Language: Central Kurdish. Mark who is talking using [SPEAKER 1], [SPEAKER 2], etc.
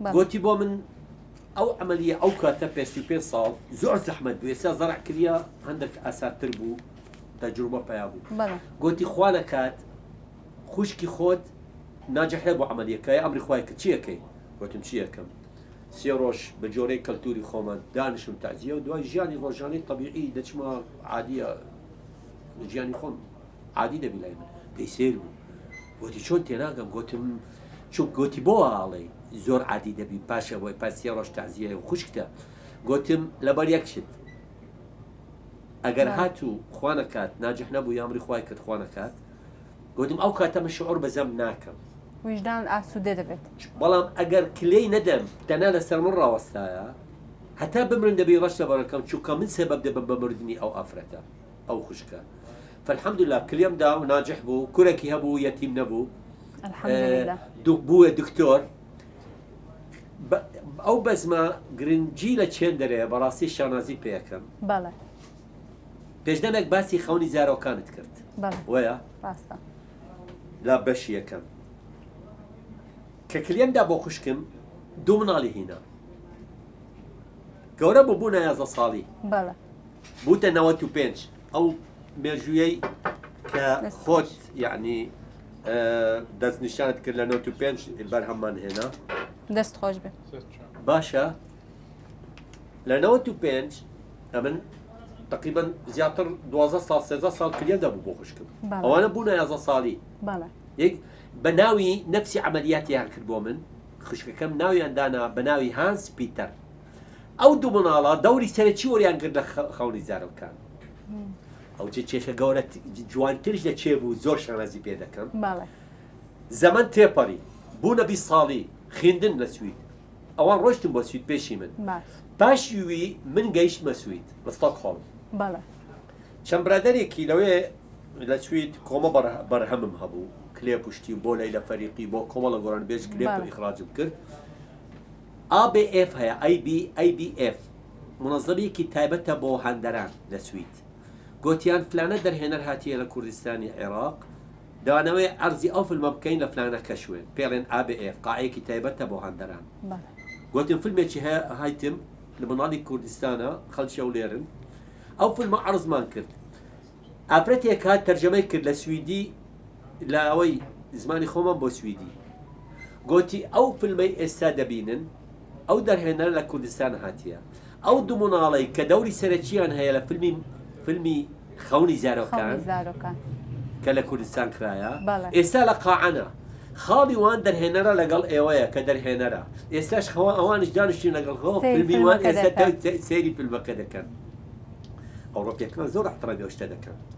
[SPEAKER 1] قوتي بو من او عمليه او كاتب بي صال زور زحمه بو يسا زرع كريا عندك اساتر بو تجربه بيابو قوتي خوانا كات خوشكي خود ناجح لبو عمليه كاي امري خواي كتشيكي قوتم شيكم سيروش بجوري كالتوري خوما دانش وتعزيه ودواي جياني روجاني طبيعي دچما عاديه جياني خوم عادي دبي لايم بيسيرو قوتي شلون تناقم قوتم شوف قوتي بو علي زور عادي دبي باشا وي باسيروش تعزيه وخشكته قوتم لبر يكشت اگر هاتو خوانا كات ناجح نبو يا امري خواي كت خوانا كات قوتم او كاتم الشعور بزم ناكم
[SPEAKER 2] وجدان ئاسوودێ دەبێت
[SPEAKER 1] بەڵام ئەگەر کلەی نەدەم تەنها لەسەر من ڕاوەستایە هەتا بمرن دەبێ ڕەش لە بەرەکەم چونکە من سەبەب دەبم بە مردنی ئەو ئافرەتە ئەو خوشکە فالحەمدوللا کلێم دا و ناجح بوو کوورێکی هەبوو یەتیم نەبوو بووە دکتۆر ئەو بەزمە گرنگی لە چێن دەرەیە بەڕاستی شانازی پێەکەم پێشدەمێک باسی خەونی زارۆکانت کرد وەیە لا بەشی یەکەم کە کلێمدا بۆ خوشکم دوو مناڵی هینا گەورە بوو 11 ساڵی بووتە 95 ئەو مێژوویەی کە خۆت یعنی دەست نیشانت کرد لە 95 بەرهەممان هێنا
[SPEAKER 2] دەست خۆش بێ
[SPEAKER 1] باشە لە 95 ئەمن تقریبا زیاتر 12 ساڵ 13 ساڵ کلێمدا بوو بۆ خوشکم ئەوانە بوون 11 ساڵی بە ناوی نەفسی عملیاتیان کرد بۆ من خوشکەکەم ناویان دانا بە ناوی هانس پیتەر ئەو دوو مناڵە دەوری سەرەکی وەریان کرد لە خەونی زارۆکان ئەو کێشە گەورە جوانترش لە چێ بوو زۆر شانازی پێ دەکەم زەمن تێپەڕی بوونە 20 ساڵی خوێندن لە سوید ئەوان ڕۆشتم بۆ سوید پێشی من پاشیوی من گەیشتمە سوید لە ستۆکهۆڵم چەند برادەرێکی لەوێ لە سوید کۆمە بەرهەمم هەبوو کلێ پشتی بۆ لەیلە فەریقی بۆ کۆمەڵە گۆران بێژ کلێپ ئیخراجم کرد ABF هەیە IBF منەظەمێکی تایبەتە بۆ هەندەران لە سوید گوتیان فلانە دەرهێنەر هاتیە لە کوردستانی عێراق دانەوەی عەرزی ئەو فیلمە بکەین لە فلانە کەشوێن پێڵێن ABF قاعەیەکی تایبەتە بۆ هەندەران گوتم فیلمێکی هەیە هایتم لە مناڵی کوردستانە خەڵکی ئەو لێرن ئەو فیلمە عەرزمان کرد ئافرەتێک هات تەرجەمەی کرد لە سویدی لە ئەوەی زمانی خۆمان بۆ سویدی گوتی ئەو فیلمەی ئێستا دەبینن ئەو دەرهێنەر لە کوردستان هاتیە ئەو دوو مناڵەی کە دەوری سەرەکییان هەیە لە فیلمی خەونی زارۆکان کە لە کوردستان کرایە ئێستا لە قاعەنە خاڵی وان دەرهێنەرە لەگەڵ ئێوەیە کە دەرهێنەرە ئێستاش ئەوانش دانیشتین لەگەڵ خۆ فیلمی وان ئێستا سەیری فیلمەکە دەکەن ئەوڕۆپیەکان زۆر احترامی ئەو شتە دەکەن